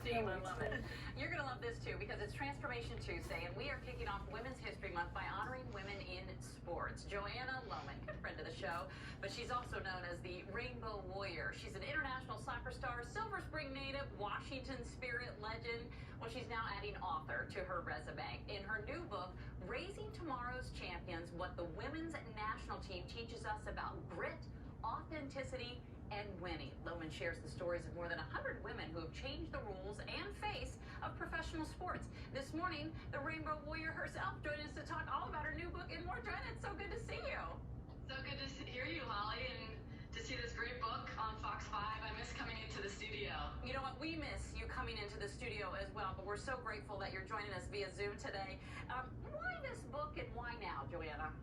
team. I love it. You're going to love this too because it's Transformation Tuesday, and we are kicking off Women's History Month by honoring women in sports. Joanna, good friend of the show, but she's also known as the Rainbow Warrior. She's an international soccer star, Silver Spring native, Washington Spirit legend. Well, she's now adding author to her resume. In her new book, Raising Tomorrow's Champions, What the Women's National Team Teaches Us About Grit, Authenticity, and winning. Lohman shares the stories of more than 100 women who have changed the rules and face of professional sports. This morning, the Rainbow Warrior herself joined us to talk all about her new book and more. Joanna, it's so good to see you. So good to hear you, Holly, and to see this great book on Fox 5. I miss coming into the studio. You know what? We miss you coming into the studio as well, but we're so grateful that you're joining us via Zoom today. Why this book and why now, Joanna?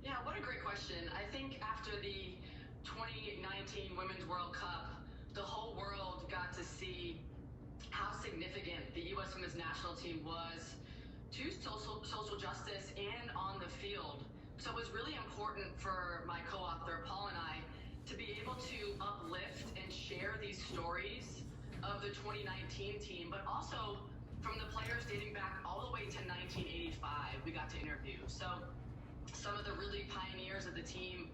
Yeah, what a great question. I think after the 2019 Women's World Cup, the whole world got to see how significant the U.S. Women's National Team was to social justice and on the field. So it was really important for my co-author, Paul, and I to be able to uplift and share these stories of the 2019 team, but also from the players dating back all the way to 1985 we got to interview. So some of the really pioneers of the team,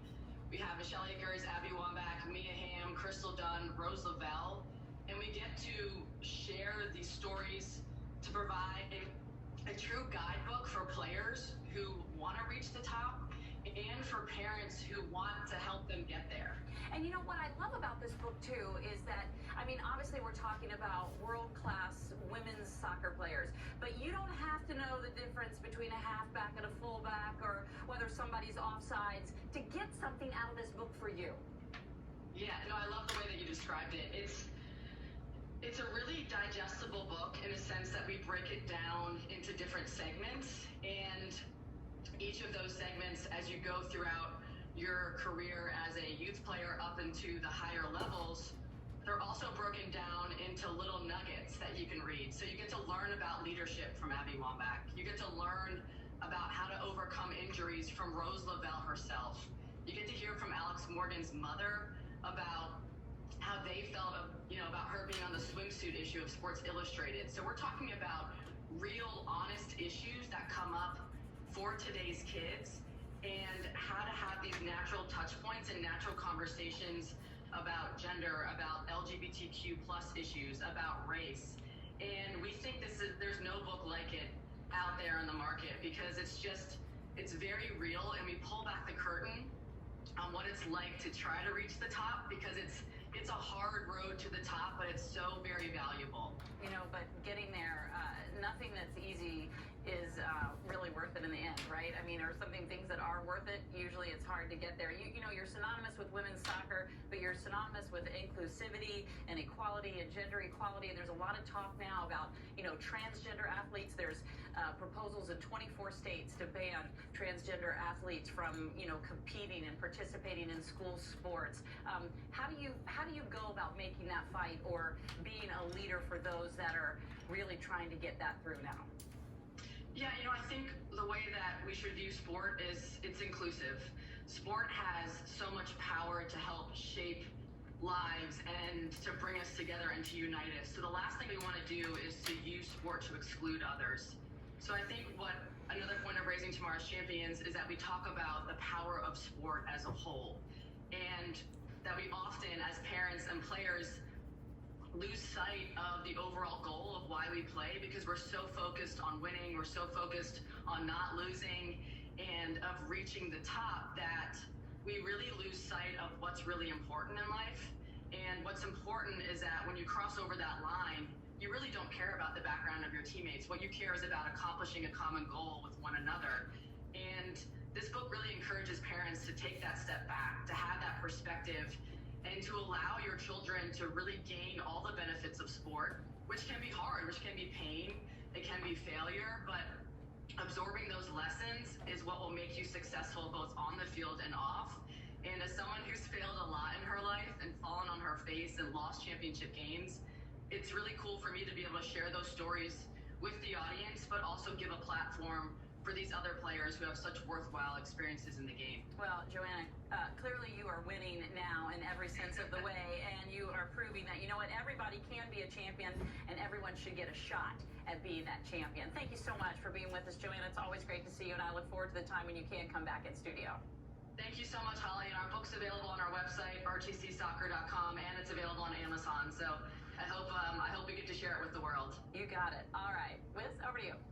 we have Michelle Akers, Abby Wambach, Mia Hamm, Crystal Dunn, Rose Lavelle, and we get to share these stories to provide a true guidebook for players who want to reach the top and for parents who want to help them get there. And you know what I love about this book too is that, I mean, obviously we're talking about world-class women's soccer players, but you don't have to know the difference between a halfback and a fullback or whether somebody's offsides to get something out of this book for you. Yeah, no, I love the way that you described it. It's a really digestible book in a sense that we break it down into different segments, and each of those segments, as you go throughout your career as a youth player up into the higher levels, they're also broken down into little nuggets that you can read. So you get to learn about leadership from Abby Wambach. You get to learn about how to overcome injuries from Rose Lavelle herself. You get to hear from Alex Morgan's mother about how they felt about her being on the swimsuit issue of Sports Illustrated. So we're talking about real, honest issues that come up for today's kids and how to have these natural touch points and natural conversations about gender, about LGBTQ plus issues, about race. And we think there's no book like it out there in the market because it's very real, and we pull back the curtain on what it's like to try to reach the top because it's a hard road to the top, but it's so very valuable. You know, but getting there, nothing that's easy is really worth it in the end, right? I mean, or things that are worth it, usually it's hard to get there. You know, you're synonymous with women's soccer, but you're synonymous with inclusivity and equality and gender equality, and there's a lot of talk now about, transgender athletes. There's proposals in 24 states to ban transgender athletes from, competing and participating in school sports. How do you go about making that fight or being a leader for those that are really trying to get that through now? Yeah, I think the way that we should view sport is it's inclusive. Sport has so much power to help shape lives and to bring us together and to unite us. So the last thing we want to do is to use sport to exclude others. So I think what another point of Raising Tomorrow's Champions is that we talk about the power of sport as a whole, and that we often, as parents and players, lose sight of the overall goal of why we play because we're so focused on winning, we're so focused on not losing and of reaching the top that we really lose sight of what's really important in life. And what's important is that when you cross over that line, you really don't care about the background of your teammates. What you care is about accomplishing a common goal with one another. And this book really encourages parents to take that step back, to have that perspective, and to allow your children to really gain all the benefits of sport, which can be hard, which can be pain, it can be failure, but absorbing those lessons is what will make you successful both on the field and off. And as someone who's failed a lot in her life and fallen on her face and lost championship games, it's really cool for me to be able to share those stories with the audience, but also give a platform for these other players who have such worthwhile experiences in the game. Well, Joanna, clearly you are winning now in every sense of the way, and you are proving that, you know what, everybody can be a champion, and everyone should get a shot at being that champion. Thank you so much for being with us, Joanna. It's always great to see you, and I look forward to the time when you can come back in studio. Thank you so much, Holly. And our book's available on our website, rtcsoccer.com, and it's available on Amazon. So I hope we get to share it with the world. You got it. All right. Wiz, over to you.